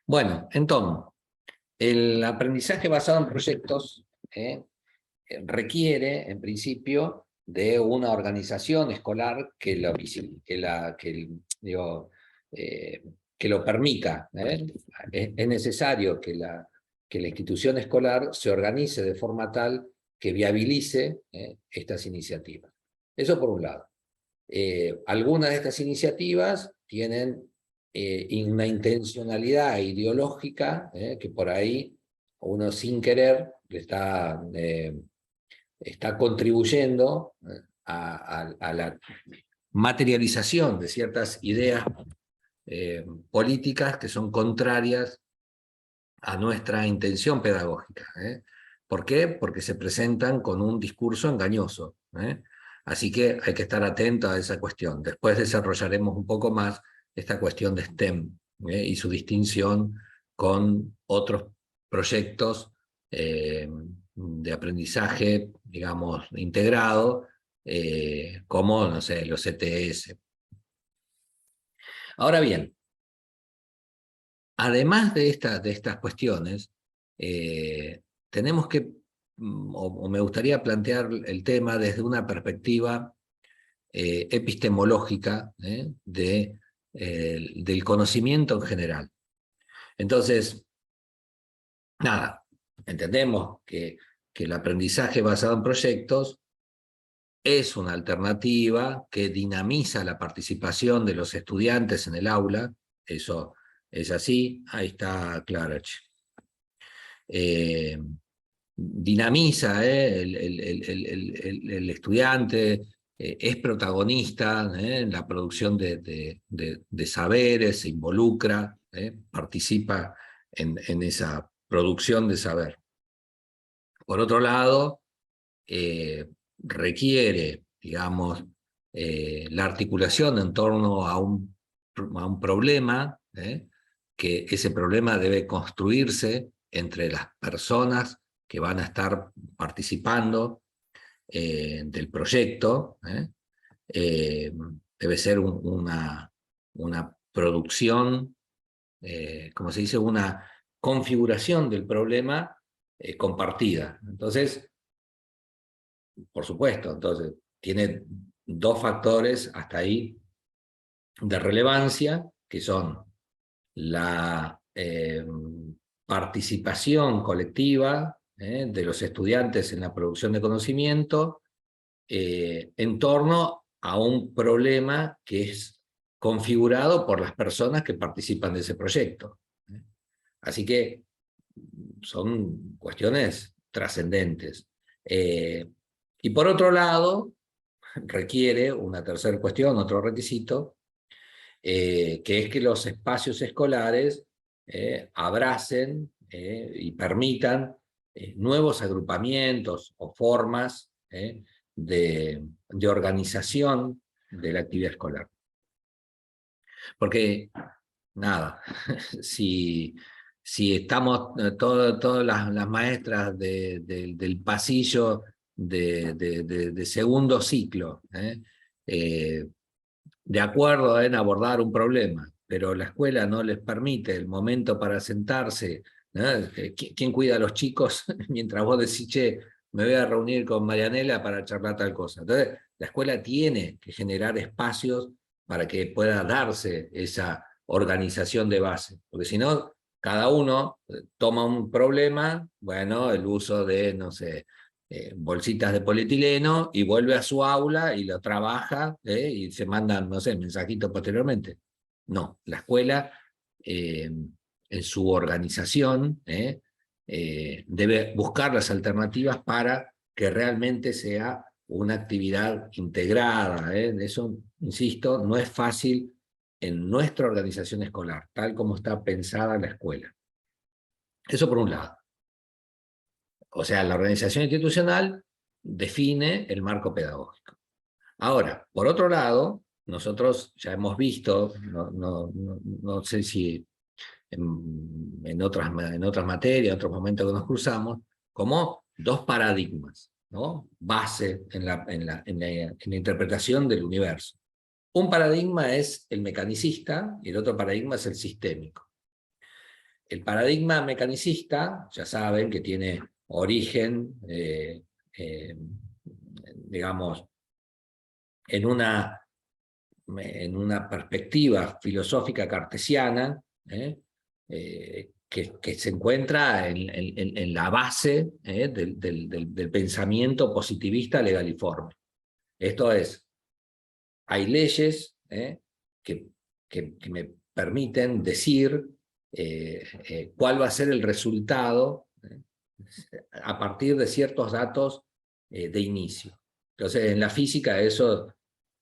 Bueno, entonces, el aprendizaje basado en proyectos requiere, en principio, de una organización escolar digo, eh, que lo permita. Es necesario que la institución escolar se organice de forma tal que viabilice estas iniciativas. Eso por un lado. Algunas de estas iniciativas tienen una intencionalidad ideológica que por ahí uno sin querer le está contribuyendo a la materialización de ciertas ideas políticas que son contrarias a nuestra intención pedagógica. ¿Por qué? Porque se presentan con un discurso engañoso. Así que hay que estar atento a esa cuestión. Después desarrollaremos un poco más esta cuestión de STEM y su distinción con otros proyectos de aprendizaje, digamos, integrado, como, no sé, los ETS. Ahora bien, además de estas cuestiones, tenemos que, o me gustaría plantear el tema desde una perspectiva epistemológica del conocimiento en general. Entonces, nada, entendemos que el aprendizaje basado en proyectos es una alternativa que dinamiza la participación de los estudiantes en el aula. Eso es así. Ahí está Clarach. Dinamiza, el estudiante es protagonista en la producción de saberes, se involucra, participa en esa producción de saber. Por otro lado, requiere, digamos, la articulación en torno a un problema, que ese problema debe construirse entre las personas que van a estar participando del proyecto. Debe ser una producción, como se dice, una configuración del problema compartida. Entonces, por supuesto, entonces tiene dos factores hasta ahí de relevancia, que son la participación colectiva de los estudiantes en la producción de conocimiento en torno a un problema que es configurado por las personas que participan de ese proyecto. Así que son cuestiones trascendentes. Y por otro lado, requiere una tercera cuestión, otro requisito, que es que los espacios escolares abracen y permitan nuevos agrupamientos o formas de organización de la actividad escolar. Porque, nada, si estamos todas las maestras del pasillo de segundo ciclo, de acuerdo en abordar un problema, pero la escuela no les permite el momento para sentarse, ¿no? ¿Quién cuida a los chicos mientras vos decís, che, me voy a reunir con Marianela para charlar tal cosa? Entonces, la escuela tiene que generar espacios para que pueda darse esa organización de base, porque si no, cada uno toma un problema, bueno, el uso de, no sé, bolsitas de polietileno y vuelve a su aula y lo trabaja y se mandan, no sé, mensajitos posteriormente. No, la escuela en su organización debe buscar las alternativas para que realmente sea una actividad integrada. Eso, insisto, no es fácil en nuestra organización escolar, tal como está pensada la escuela. Eso por un lado. O sea, la organización institucional define el marco pedagógico. Ahora, por otro lado, nosotros ya hemos visto, no sé si en otras materias, en otros momentos que nos cruzamos, como dos paradigmas, ¿no? Base en la interpretación del universo. Un paradigma es el mecanicista y el otro paradigma es el sistémico. El paradigma mecanicista, ya saben que tiene origen, digamos, en una perspectiva filosófica cartesiana, que se encuentra en la base del pensamiento positivista legaliforme. Esto es, hay leyes que me permiten decir cuál va a ser el resultado a partir de ciertos datos de inicio. Entonces, en la física eso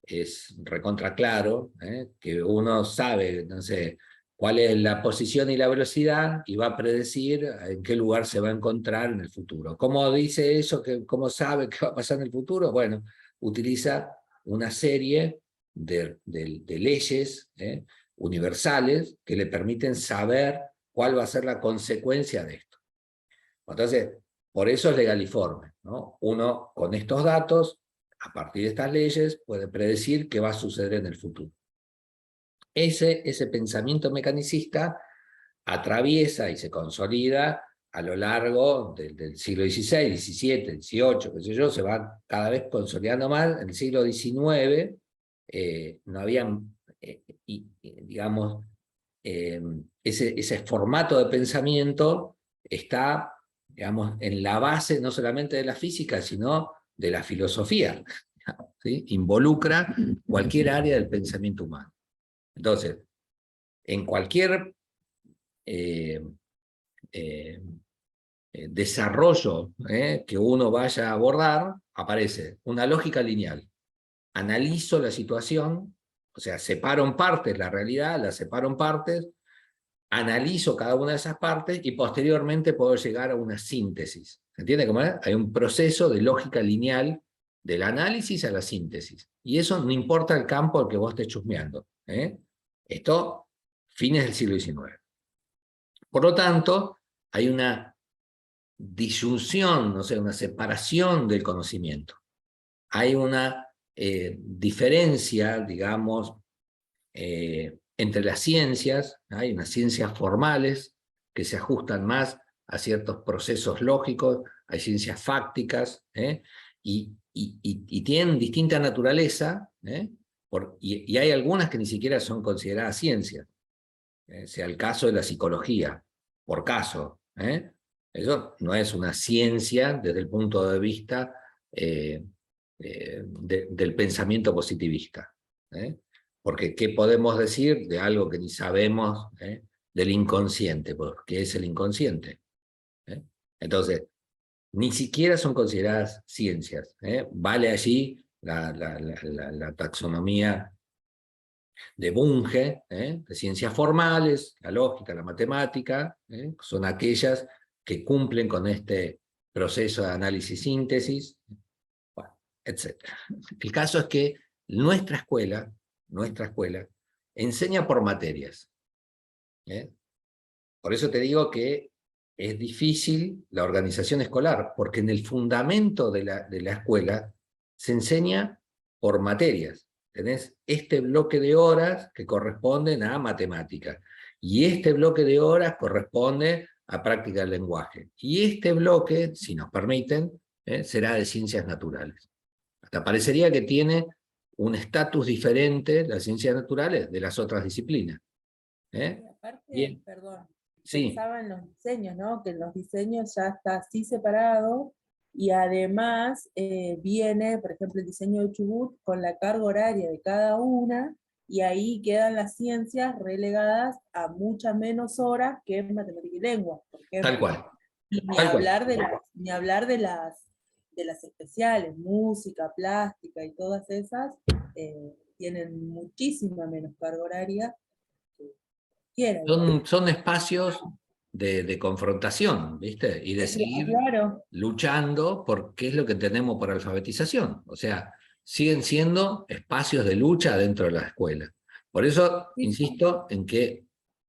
es recontra claro, que uno sabe, no sé, cuál es la posición y la velocidad y va a predecir en qué lugar se va a encontrar en el futuro. ¿Cómo dice eso? ¿Cómo sabe qué va a pasar en el futuro? Bueno, utiliza una serie de leyes universales que le permiten saber cuál va a ser la consecuencia de esto. Entonces, por eso es legaliforme, ¿no? Uno, con estos datos, a partir de estas leyes, puede predecir qué va a suceder en el futuro. Ese pensamiento mecanicista atraviesa y se consolida a lo largo del siglo XVI, XVII, XVIII, qué sé yo, se va cada vez consolidando más. En el siglo XIX no habían, digamos, ese formato de pensamiento está, digamos, en la base no solamente de la física, sino de la filosofía, ¿sí? Involucra cualquier área del pensamiento humano. Entonces, en cualquier desarrollo que uno vaya a abordar, aparece una lógica lineal. Analizo la situación, o sea, separo en partes la realidad, la separo en partes, analizo cada una de esas partes y posteriormente puedo llegar a una síntesis. ¿Se entiende cómo es? Hay un proceso de lógica lineal del análisis a la síntesis. Y eso no importa el campo al que vos estés chusmeando. Esto, fines del siglo XIX. Por lo tanto, hay una disyunción, no sé, una separación del conocimiento. Hay una diferencia, digamos, entre las ciencias. Hay unas ciencias formales que se ajustan más a ciertos procesos lógicos, hay ciencias fácticas, y tienen distinta naturaleza, y hay algunas que ni siquiera son consideradas ciencias, sea el caso de la psicología, por caso. Eso no es una ciencia desde el punto de vista del pensamiento positivista. Porque ¿qué podemos decir de algo que ni sabemos del inconsciente? ¿Qué es el inconsciente? Entonces, ni siquiera son consideradas ciencias. Vale allí la taxonomía de Bunge, de ciencias formales, la lógica, la matemática, son aquellas que cumplen con este proceso de análisis-síntesis, bueno, etc. El caso es que nuestra escuela enseña por materias. Por eso te digo que es difícil la organización escolar, porque en el fundamento de la escuela se enseña por materias. Tenés este bloque de horas que corresponden a matemática, y este bloque de horas corresponde a práctica del lenguaje, y este bloque, si nos permiten, será de ciencias naturales. Hasta parecería que tiene un estatus diferente las ciencias naturales de las otras disciplinas. Aparte, Bien. perdón, Sí. pensaba en los diseños, ¿no? Que en los diseños ya está así separado, y además viene, por ejemplo, el diseño de Chubut con la carga horaria de cada una, y ahí quedan las ciencias relegadas a muchas menos horas que en matemática y lengua, por ejemplo. Tal cual. Y ni Tal cual. hablar de las especiales, música, plástica y todas esas, tienen muchísima menos carga horaria que quieran. Son espacios de confrontación, ¿viste? Y de seguir Claro. luchando por qué es lo que tenemos por alfabetización. O sea, siguen siendo espacios de lucha dentro de la escuela. Por eso insisto en que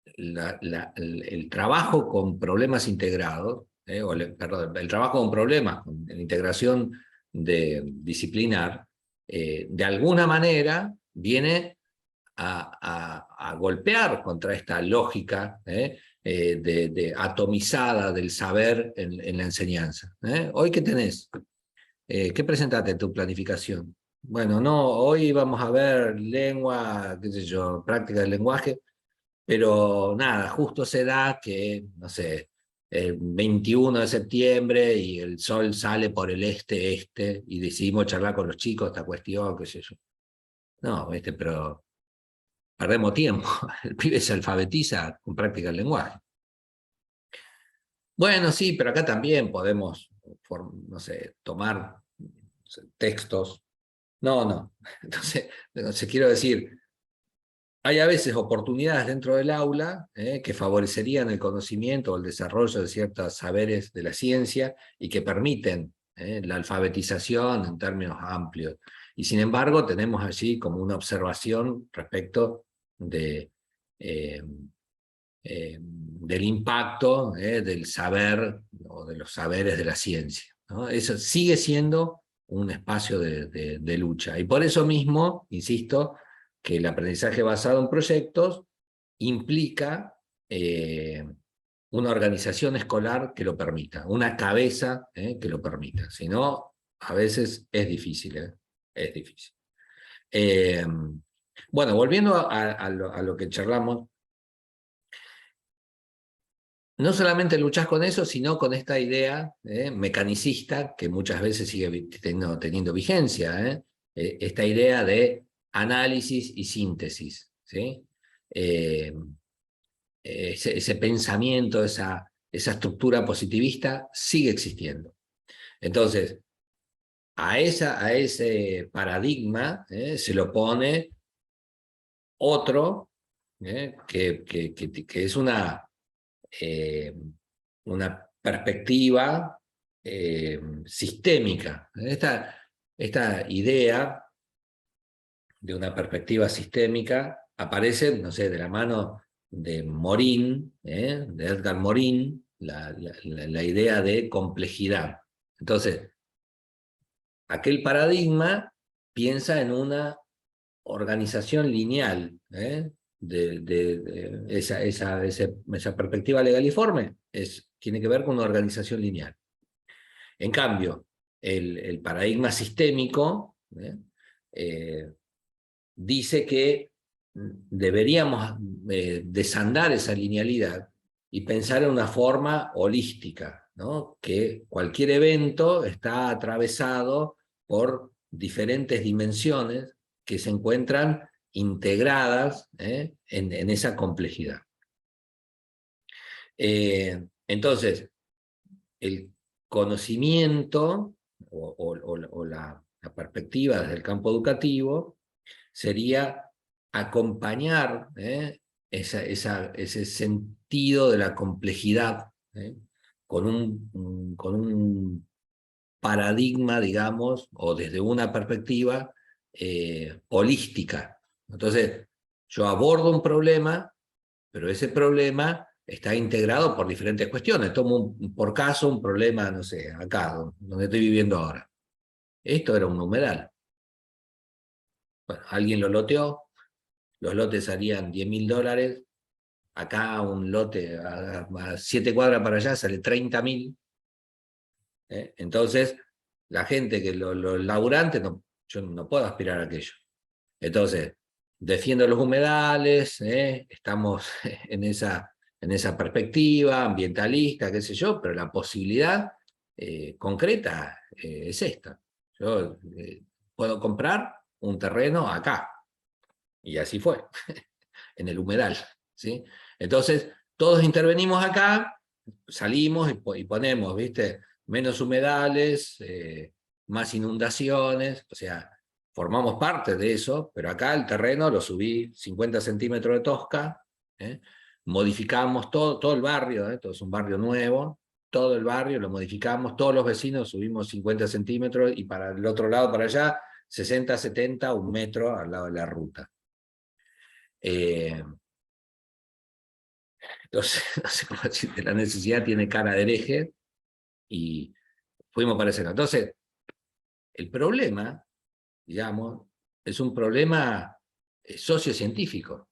el trabajo con problemas integrados, perdón, el trabajo con problemas, con la integración disciplinar, de alguna manera viene a golpear contra esta lógica atomizada del saber en la enseñanza. ¿Hoy qué tenés? ¿Qué presentaste en tu planificación? Bueno, no, hoy vamos a ver lengua, qué sé yo, práctica del lenguaje, pero nada, justo se da que, no sé, el 21 de septiembre y el sol sale por el este, y decidimos charlar con los chicos esta cuestión, qué sé yo. No, pero perdemos tiempo. El pibe se alfabetiza con práctica del lenguaje. Bueno, sí, pero acá también podemos, no sé, tomar textos. No. Entonces quiero decir, hay a veces oportunidades dentro del aula que favorecerían el conocimiento o el desarrollo de ciertos saberes de la ciencia y que permiten la alfabetización en términos amplios. Y sin embargo, tenemos allí como una observación respecto de, del impacto del saber o de los saberes de la ciencia, ¿no? Eso sigue siendo un espacio de lucha. Y por eso mismo, insisto, que el aprendizaje basado en proyectos implica una organización escolar que lo permita, una cabeza que lo permita. Si no, a veces es difícil. Es difícil. Bueno, volviendo a lo que charlamos, no solamente luchás con eso, sino con esta idea mecanicista que muchas veces sigue teniendo vigencia. Esta idea de análisis y síntesis. ¿Sí? Ese pensamiento, esa estructura positivista sigue existiendo. Entonces, a ese paradigma se lo pone otro que es una perspectiva sistémica. Esta idea de una perspectiva sistémica aparece, no sé, de la mano de Morin, de Edgar Morin, la idea de complejidad. Entonces, aquel paradigma piensa en una organización lineal, de esa perspectiva legaliforme tiene que ver con una organización lineal. En cambio, el paradigma sistémico dice que deberíamos desandar esa linealidad y pensar en una forma holística, ¿no? Que cualquier evento está atravesado por diferentes dimensiones que se encuentran integradas en esa complejidad. Entonces, el conocimiento o la perspectiva desde el campo educativo sería acompañar ese sentido de la complejidad con un paradigma, digamos, o desde una perspectiva holística. Entonces, yo abordo un problema, pero ese problema está integrado por diferentes cuestiones. Tomo por caso un problema, no sé, acá, donde estoy viviendo ahora. Esto era un humedal. Bueno, alguien lo loteó, los lotes salían $10.000, acá un lote a 7 cuadras para allá sale 30.000. Entonces, la gente los laburantes, yo no puedo aspirar a aquello. Entonces, defiendo los humedales, estamos en esa perspectiva ambientalista, qué sé yo, pero la posibilidad concreta es esta. Yo puedo comprar un terreno acá, y así fue, en el humedal. ¿Sí? Entonces, todos intervenimos acá, salimos y ponemos, ¿viste? Menos humedales, más inundaciones, o sea, formamos parte de eso, pero acá el terreno lo subí 50 centímetros de tosca, modificamos todo el barrio, todo es un barrio nuevo, todo el barrio lo modificamos, todos los vecinos subimos 50 centímetros y para el otro lado, para allá, 60, 70, 1 metro al lado de la ruta. Entonces, no sé cómo decirte, la necesidad tiene cara de hereje y fuimos para ese lado. Entonces, el problema, digamos, es un problema sociocientífico.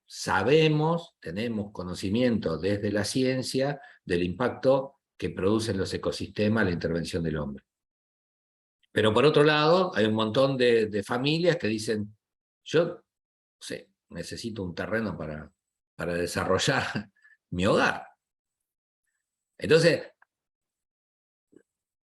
Sabemos, tenemos conocimiento desde la ciencia del impacto que producen los ecosistemas la intervención del hombre. Pero por otro lado, hay un montón de familias que dicen, yo no sé, necesito un terreno para desarrollar mi hogar. Entonces,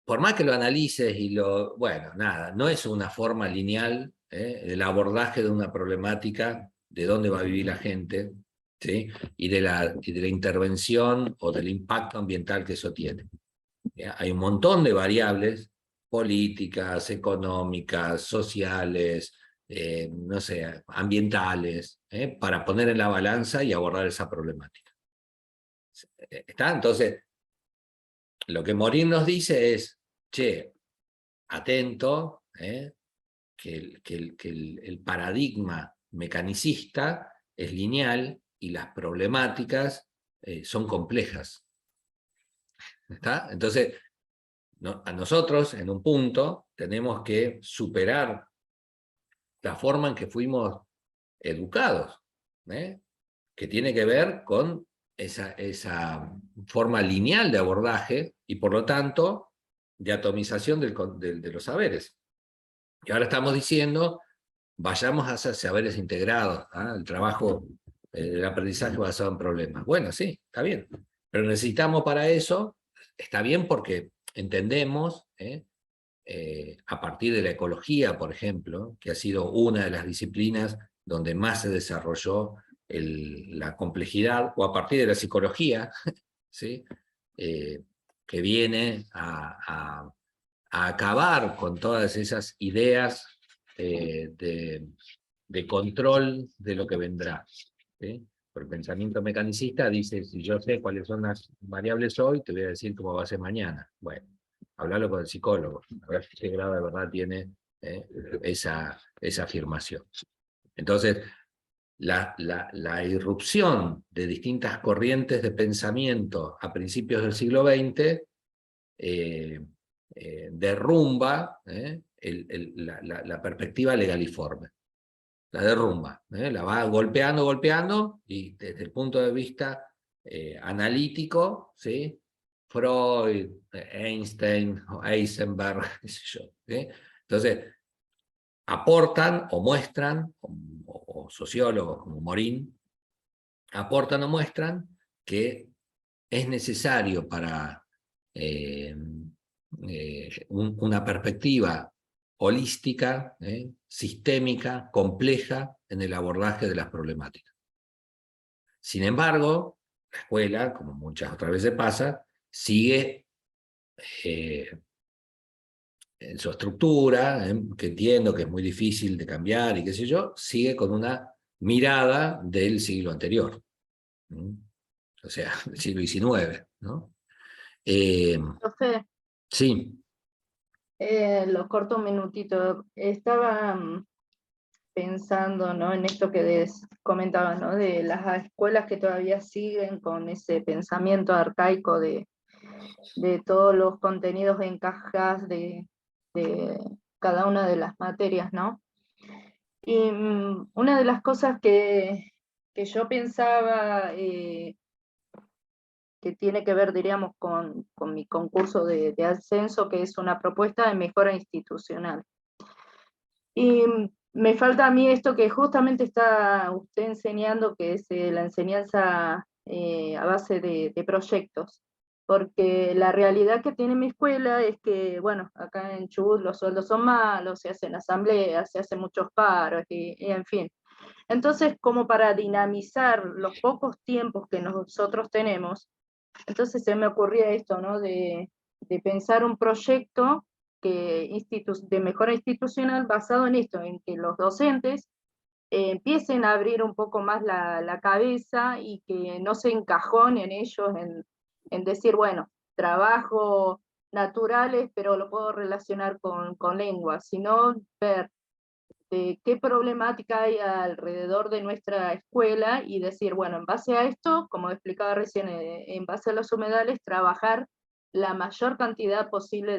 por más que lo analices y bueno, nada, no es una forma lineal el abordaje de una problemática, de dónde va a vivir la gente, ¿sí? y de la intervención o del impacto ambiental que eso tiene. Hay un montón de variables políticas, económicas, sociales, no sé, ambientales, para poner en la balanza y abordar esa problemática. ¿Está? Entonces, lo que Morín nos dice es, che, atento, que el paradigma mecanicista es lineal y las problemáticas son complejas. ¿Está? Entonces, a nosotros, en un punto, tenemos que superar la forma en que fuimos educados, que tiene que ver con esa forma lineal de abordaje y, por lo tanto, de atomización de los saberes. Y ahora estamos diciendo, vayamos hacia saberes integrados, el trabajo, el aprendizaje basado en problemas. Bueno, sí, está bien, pero necesitamos para eso, está bien porque entendemos, a partir de la ecología, por ejemplo, que ha sido una de las disciplinas donde más se desarrolló la complejidad, o a partir de la psicología, ¿sí? Que viene a acabar con todas esas ideas de control de lo que vendrá. ¿Sí? Por el pensamiento mecanicista dice, si yo sé cuáles son las variables hoy, te voy a decir cómo va a ser mañana. Bueno, hablarlo con el psicólogo, a ver qué grado de verdad tiene esa afirmación. Entonces, la irrupción de distintas corrientes de pensamiento a principios del siglo XX derrumba la perspectiva legaliforme. La derrumba, la va golpeando, y desde el punto de vista analítico, ¿sí? Freud, Einstein, Heisenberg, qué sé yo. ¿Sí? Entonces, aportan o muestran, o sociólogos como Morín, aportan o muestran que es necesario para una perspectiva holística, sistémica, compleja en el abordaje de las problemáticas. Sin embargo, la escuela, como muchas otras veces pasa, sigue en su estructura, que entiendo que es muy difícil de cambiar y qué sé yo, sigue con una mirada del siglo anterior, o sea, del siglo XIX, ¿no? Profe, Sí. lo corto un minutito. Estaba pensando, ¿no?, en esto que comentaba, ¿no?, de las escuelas que todavía siguen con ese pensamiento arcaico de todos los contenidos en cajas de cada una de las materias, ¿no? Y una de las cosas que yo pensaba, que tiene que ver, diríamos, con mi concurso de ascenso, que es una propuesta de mejora institucional. Y me falta a mí esto que justamente está usted enseñando, que es la enseñanza a base de proyectos. Porque la realidad que tiene mi escuela es que, bueno, acá en Chubut los sueldos son malos, se hacen asambleas, se hacen muchos paros, y en fin. Entonces, como para dinamizar los pocos tiempos que nosotros tenemos, entonces se me ocurría esto, ¿no?, de pensar un proyecto de mejora institucional basado en esto, en que los docentes empiecen a abrir un poco más la cabeza y que no se encajonen ellos en decir, bueno, trabajo naturales, pero lo puedo relacionar con lenguas, sino ver qué problemática hay alrededor de nuestra escuela y decir, bueno, en base a esto, como explicaba recién, en base a los humedales, trabajar la mayor cantidad posible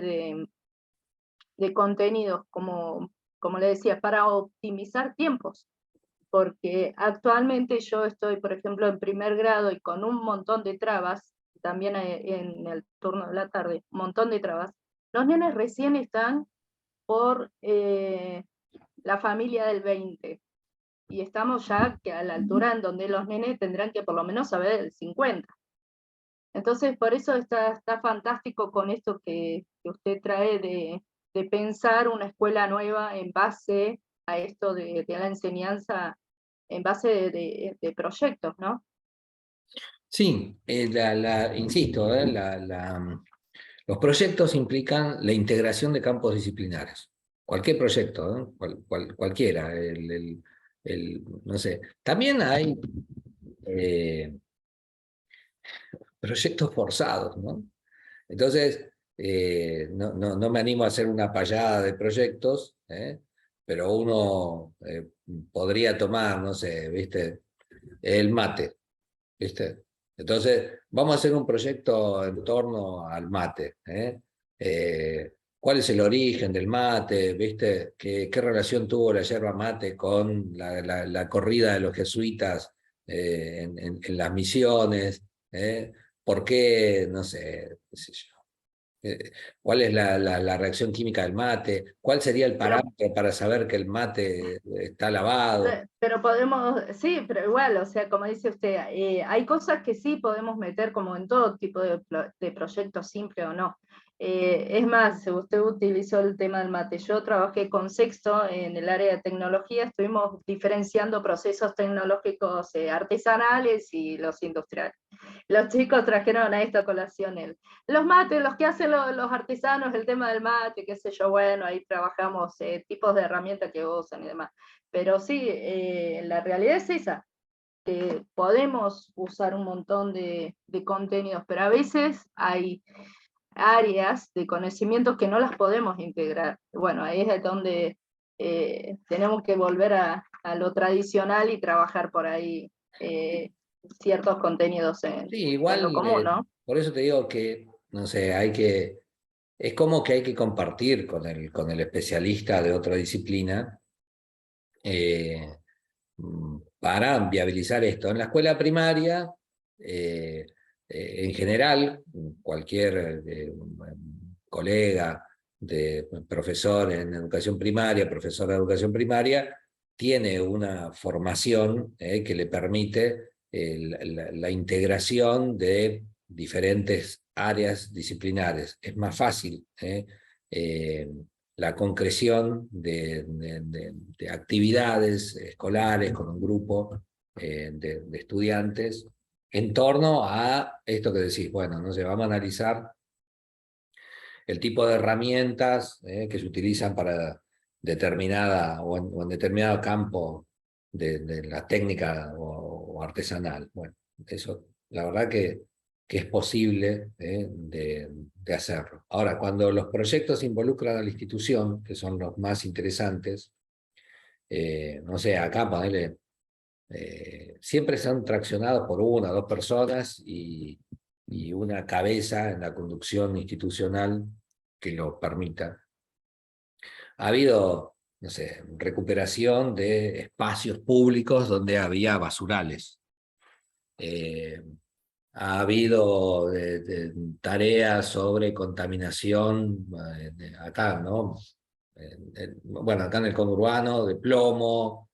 de contenidos, como le decía, para optimizar tiempos, porque actualmente yo estoy, por ejemplo, en primer grado y con un montón de trabas, también en el turno de la tarde, un montón de trabas. Los nenes recién están por la familia del 20, y estamos ya que a la altura en donde los nenes tendrán que por lo menos saber el 50. Entonces, por eso está fantástico con esto que usted trae de pensar una escuela nueva en base a esto de la enseñanza, en base de proyectos, ¿no? Sí, insisto, los proyectos implican la integración de campos disciplinares. Cualquier proyecto, ¿eh? Cualquiera. No sé. También hay proyectos forzados, ¿no? Entonces, no me animo a hacer una payada de proyectos, pero uno podría tomar, no sé, ¿viste? El mate, ¿viste? Entonces, vamos a hacer un proyecto en torno al mate, ¿eh? ¿Cuál es el origen del mate? ¿Viste? ¿Qué relación tuvo la yerba mate con la corrida de los jesuitas en las misiones? ¿Por qué? No sé, qué sé yo. ¿Cuál es la reacción química del mate? ¿Cuál sería el Pero parámetro para saber que el mate está lavado? Pero podemos, sí, pero igual, o sea, como dice usted, hay cosas que sí podemos meter como en todo tipo de proyectos, simple o no. Es más, usted utilizó el tema del mate. Yo trabajé con Sexto en el área de tecnología, estuvimos diferenciando procesos tecnológicos artesanales y los industriales. Los chicos trajeron a esta colación los mates, los que hacen los artesanos, el tema del mate, qué sé yo, bueno, ahí trabajamos tipos de herramientas que usan y demás. Pero sí, la realidad es esa. Podemos usar un montón de contenidos, pero a veces hay áreas de conocimiento que no las podemos integrar. Bueno, ahí es donde tenemos que volver a lo tradicional y trabajar por ahí ciertos contenidos Sí, en lo igual, común, ¿no? por eso te digo que, no sé, es como que hay que compartir con el especialista de otra disciplina eh, para viabilizar esto. En la escuela primaria, en general, cualquier colega de profesor en educación primaria, profesor de educación primaria, tiene una formación que le permite la integración de diferentes áreas disciplinares. Es más fácil la concreción de actividades escolares con un grupo de estudiantes en torno a esto que decís. Bueno, no sé, vamos a analizar el tipo de herramientas que se utilizan para determinada o en determinado campo de la técnica o artesanal. Bueno, eso la verdad que es posible de hacerlo. Ahora, cuando los proyectos involucran a la institución, que son los más interesantes, no sé, acá ponele, siempre son traccionados por una o dos personas y una cabeza en la conducción institucional que lo permita. Ha habido, no sé, recuperación de espacios públicos donde había basurales. Ha habido tareas sobre contaminación acá, ¿no? Bueno, acá en el conurbano, de plomo,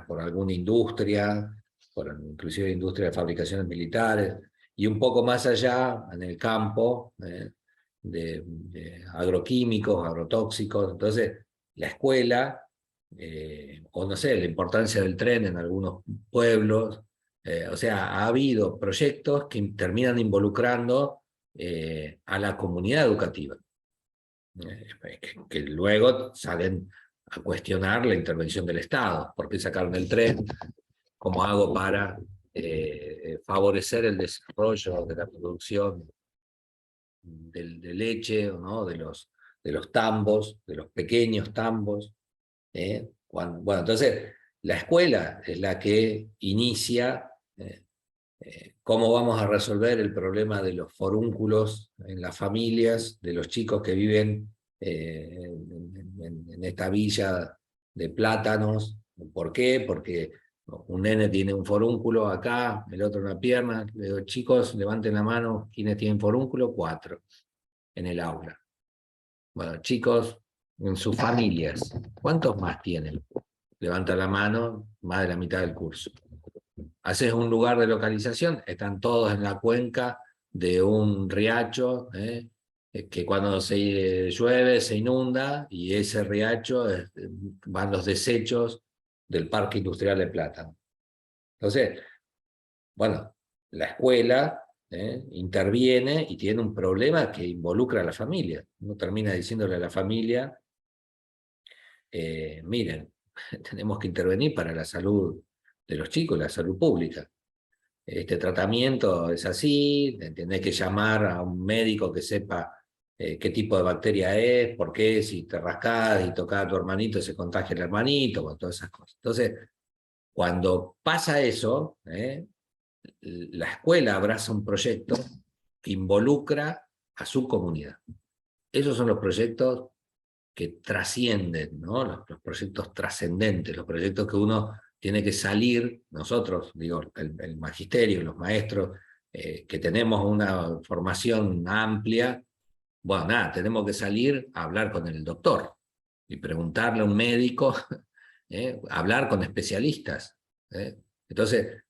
por alguna industria, inclusive industria de fabricaciones militares, y un poco más allá, en el campo, de agroquímicos, agrotóxicos. Entonces, la escuela, o no sé, la importancia del tren en algunos pueblos, o sea, ha habido proyectos que terminan involucrando a la comunidad educativa, que luego salen a cuestionar la intervención del Estado. ¿Por qué sacaron el tren? ¿Cómo hago para favorecer el desarrollo de la producción de leche, ¿no? de los tambos, de los pequeños tambos? Bueno, entonces la escuela es la que inicia cómo vamos a resolver el problema de los forúnculos en las familias, de los chicos que viven en esta villa de plátanos, ¿Por qué? Porque un nene tiene un forúnculo acá, el otro una pierna. Le digo, chicos, levanten la mano, ¿quiénes tienen forúnculo? 4 en el aula. Bueno, chicos, en sus familias, ¿cuántos más tienen? Levanta la mano, más de la mitad del curso. Haces un lugar de localización, están todos en la cuenca de un riacho, que cuando se llueve se inunda, y ese riacho van los desechos del Parque Industrial de Plátano. Entonces, bueno, la escuela interviene y tiene un problema que involucra a la familia. Uno termina diciéndole a la familia, miren, tenemos que intervenir para la salud de los chicos, la salud pública. Este tratamiento es así, tenés que llamar a un médico que sepa qué tipo de bacteria es, por qué, si te rascás y tocás a tu hermanito se contagia el hermanito, con todas esas cosas. Entonces, cuando pasa eso, la escuela abraza un proyecto que involucra a su comunidad. Esos son los proyectos que trascienden, ¿no? Los proyectos trascendentes, los proyectos que uno tiene que salir, nosotros, digo, el magisterio, los maestros, que tenemos una formación amplia, bueno, nada, tenemos que salir a hablar con el doctor y preguntarle a un médico, hablar con especialistas. Entonces,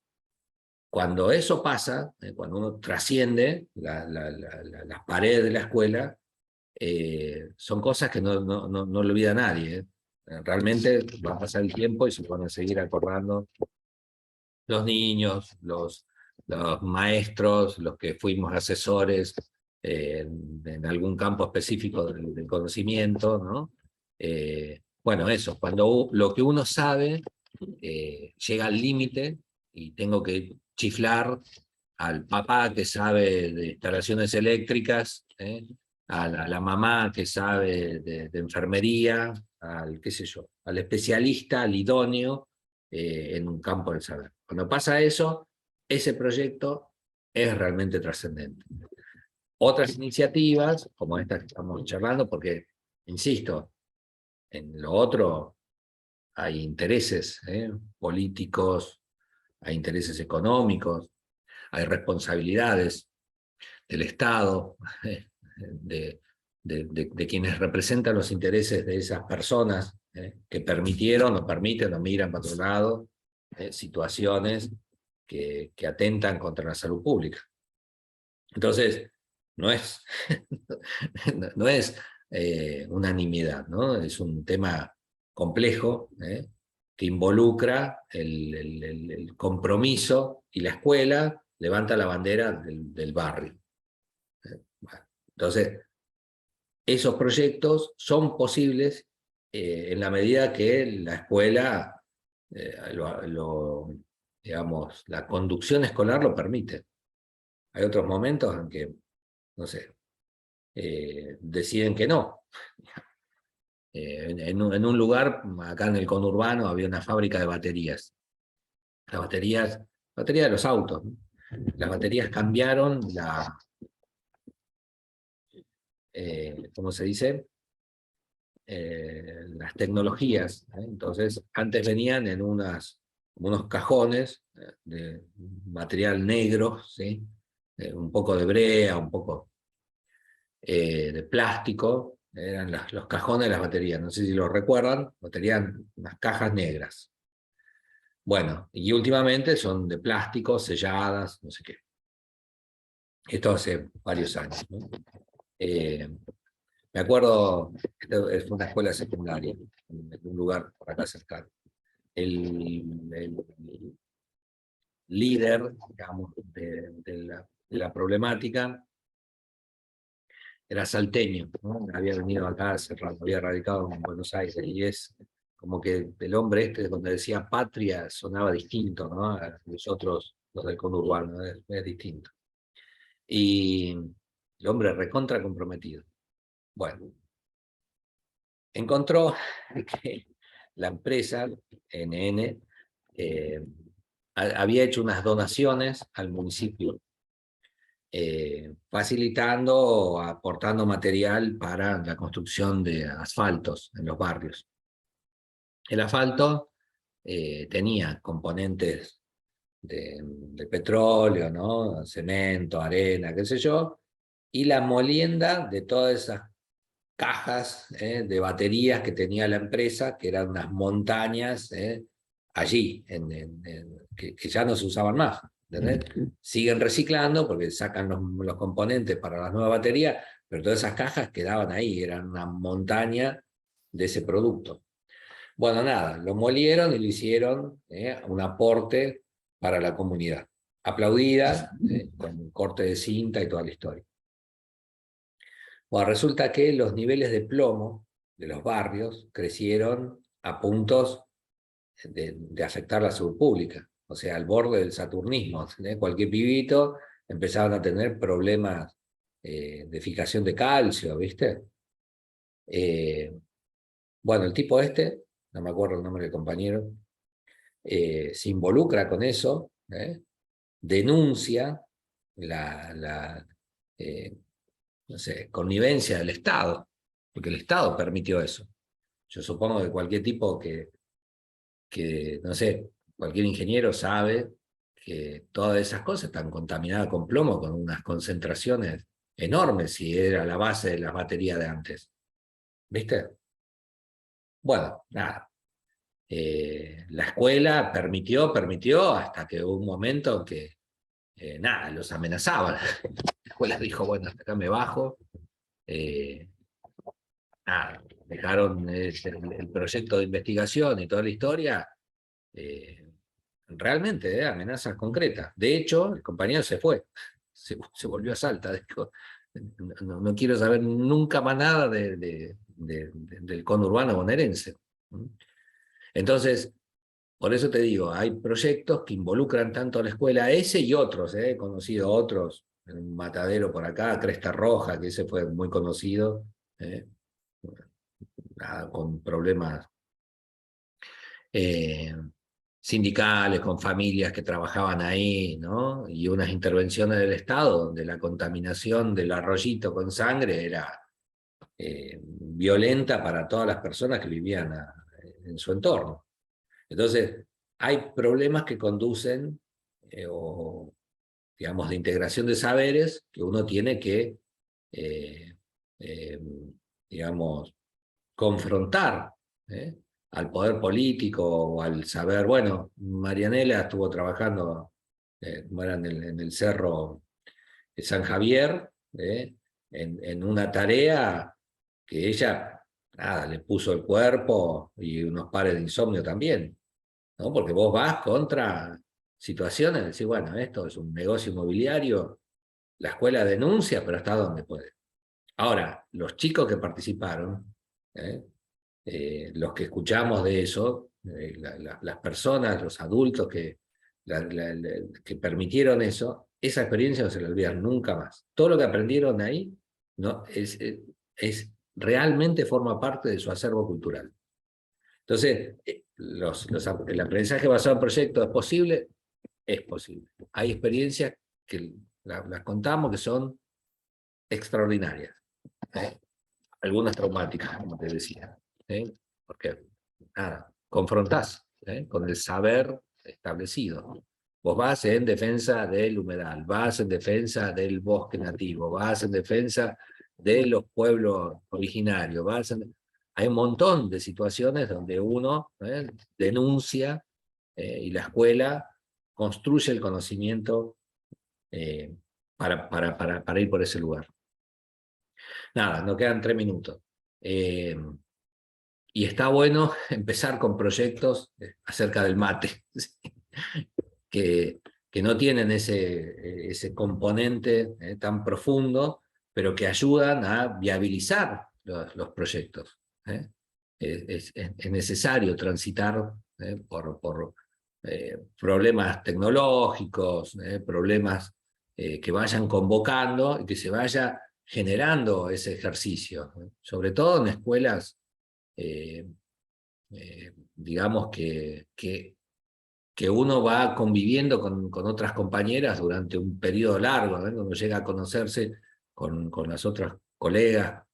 cuando eso pasa, cuando uno trasciende las paredes de la escuela, son cosas que no olvida nadie. Realmente va a pasar el tiempo y se van a seguir acordando los niños, los maestros, los que fuimos asesores en algún campo específico del conocimiento, ¿no? Bueno, eso, cuando lo que uno sabe llega al límite y tengo que chiflar al papá que sabe de instalaciones eléctricas, a la mamá que sabe de enfermería, al, qué sé yo, al especialista, al idóneo en un campo del saber. Cuando pasa eso, ese proyecto es realmente trascendente. Otras iniciativas, como esta que estamos charlando, porque, insisto, en lo otro hay intereses políticos, hay intereses económicos, hay responsabilidades del Estado, de quienes representan los intereses de esas personas que permitieron o permiten o miran para otro lado situaciones que atentan contra la salud pública. Entonces, no es, no es unanimidad, ¿no? Es un tema complejo que involucra el compromiso, y la escuela levanta la bandera del barrio. Bueno, entonces, esos proyectos son posibles en la medida que la escuela, digamos, la conducción escolar lo permite. Hay otros momentos en que, no sé, deciden que no. En un lugar, acá en el conurbano, había una fábrica de baterías. Las baterías de los autos, ¿no? Las baterías cambiaron ¿cómo se dice? Las tecnologías. Entonces, antes venían en unos cajones de material negro, ¿sí? Un poco de brea, un poco de plástico, eran los cajones de las baterías, no sé si lo recuerdan, tenían unas cajas negras. Bueno, y últimamente son de plástico, selladas, no sé qué. Esto hace varios años, ¿no? Me acuerdo, esto es una escuela secundaria, en un lugar por acá cercano. El líder, digamos, de la problemática era salteño, ¿no? Había venido acá hace rato, había radicado en Buenos Aires, y es como que el hombre este, cuando decía patria, sonaba distinto, ¿no? A los otros, los del conurbano, es distinto. Y el hombre recontra comprometido. Bueno, encontró que la empresa NN había hecho unas donaciones al municipio, facilitando o aportando material para la construcción de asfaltos en los barrios. El asfalto tenía componentes de petróleo, ¿no? Cemento, arena, qué sé yo, y la molienda de todas esas cajas de baterías que tenía la empresa, que eran unas montañas allí, que ya no se usaban más. ¿Entendés? Siguen reciclando porque sacan los componentes para las nuevas baterías, pero todas esas cajas quedaban ahí, eran una montaña de ese producto. Bueno, nada, lo molieron y lo hicieron un aporte para la comunidad. Aplaudida, con corte de cinta y toda la historia. Bueno, resulta que los niveles de plomo de los barrios crecieron a puntos de afectar la salud pública, o sea, al borde del saturnismo. Cualquier pibito empezaban a tener problemas de fijación de calcio, ¿viste? Bueno, el tipo este, no me acuerdo el nombre del compañero, se involucra con eso, denuncia la no sé, connivencia del Estado, porque el Estado permitió eso. Yo supongo que cualquier tipo no sé, cualquier ingeniero sabe que todas esas cosas están contaminadas con plomo con unas concentraciones enormes si era la base de las baterías de antes. ¿Viste? Bueno, nada. La escuela permitió hasta que hubo un momento en que nada, los amenazaban. La escuela dijo, bueno, hasta acá me bajo. Nada, dejaron el proyecto de investigación y toda la historia realmente amenazas concretas. De hecho, el compañero se fue, se volvió a Salta, dijo, no quiero saber nunca más nada del conurbano bonaerense. Entonces, por eso te digo, hay proyectos que involucran tanto a la escuela, ese y otros, he conocido otros, en un matadero por acá, Cresta Roja, que ese fue muy conocido, con problemas sindicales, con familias que trabajaban ahí, ¿no? Y unas intervenciones del Estado donde la contaminación del arroyito con sangre era violenta para todas las personas que vivían en su entorno. Entonces, hay problemas que conducen, o digamos, de integración de saberes que uno tiene que, eh, eh, digamos, confrontar al poder político o al saber, bueno, Marianela estuvo trabajando en el Cerro de San Javier, en una tarea que ella, nada, le puso el cuerpo y unos pares de insomnio también, ¿no? Porque vos vas contra situaciones, decís, bueno, esto es un negocio inmobiliario, la escuela denuncia, pero hasta dónde puede. Ahora, los chicos que participaron, los que escuchamos de eso, las personas, los adultos que permitieron eso, esa experiencia no se la olvidan nunca más. Todo lo que aprendieron ahí no, realmente forma parte de su acervo cultural. Entonces, el aprendizaje basado en proyectos es posible, es posible. Hay experiencias que las contamos que son extraordinarias. Algunas traumáticas, como te decía. Porque, nada, confrontás con el saber establecido. Vos vas en defensa del humedal, vas en defensa del bosque nativo, vas en defensa de los pueblos originarios, hay un montón de situaciones donde uno denuncia y la escuela construye el conocimiento para ir por ese lugar. Nada, nos quedan 3 minutos. Y está bueno empezar con proyectos acerca del mate, que no tienen ese componente tan profundo, pero que ayudan a viabilizar los proyectos. Es necesario transitar por problemas tecnológicos, problemas que vayan convocando y que se vaya generando ese ejercicio, sobre todo en escuelas digamos que uno va conviviendo con otras compañeras durante un periodo largo, ¿no? Cuando llega a conocerse con las otras colegas,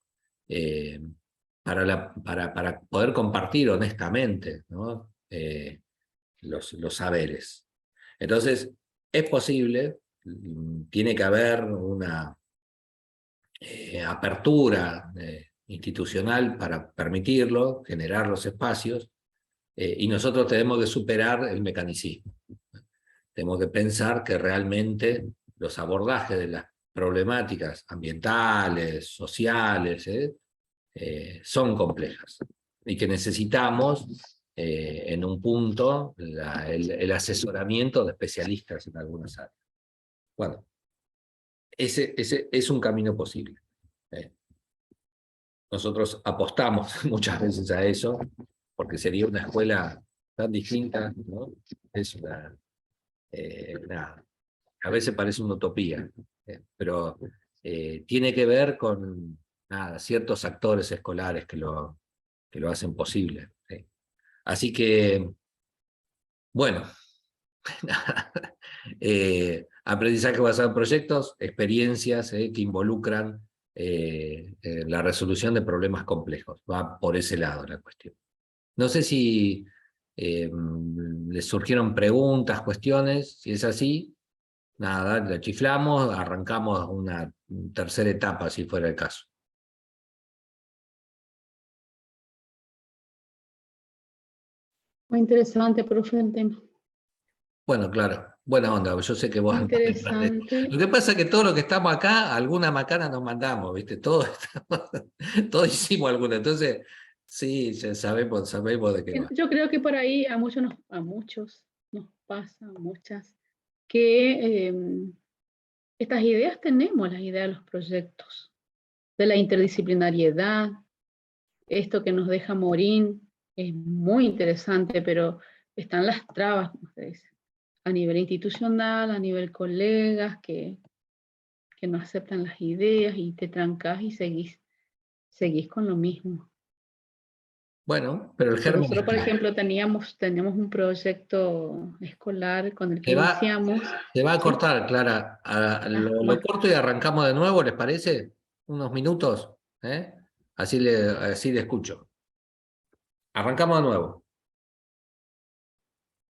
para poder compartir honestamente, ¿no? los saberes. Entonces, es posible, tiene que haber una apertura institucional para permitirlo, generar los espacios, y nosotros tenemos que superar el mecanicismo. Tenemos que pensar que realmente los abordajes de las problemáticas ambientales, sociales, son complejas y que necesitamos en un punto el asesoramiento de especialistas en algunas áreas. Bueno, ese es un camino posible. Nosotros apostamos muchas veces a eso, porque sería una escuela tan distinta, ¿no? Es nada, a veces parece una utopía, pero tiene que ver con nada, ciertos actores escolares que lo hacen posible. ¿Sí? Así que, bueno, aprendizaje basado en proyectos, experiencias que involucran la resolución de problemas complejos. Va por ese lado la cuestión. No sé si les surgieron preguntas, cuestiones. Si es así, nada, la chiflamos, arrancamos una tercera etapa, si fuera el caso. Muy interesante, profe, el tema. Bueno, claro, buena onda, yo sé que vos andás detrás de esto. Interesante. Lo que pasa es que todos los que estamos acá, alguna macana nos mandamos, ¿viste? Todos, todos hicimos alguna, entonces, sí, ya sabemos de qué va. Yo creo que por ahí a muchos nos pasa, a muchas, que estas ideas tenemos, las ideas de los proyectos, de la interdisciplinariedad, esto que nos deja Morín, es muy interesante, pero están las trabas, como se dice, a nivel institucional, a nivel colegas, que no aceptan las ideas y te trancas y seguís con lo mismo. Bueno, pero el germen Nosotros, por está. ejemplo, teníamos un proyecto escolar con el que Se va iniciamos. a ¿sí? cortar, Clara. Lo Bueno. corto y arrancamos de nuevo, ¿les parece? Unos minutos, ¿eh? Así le escucho. Arrancamos de nuevo.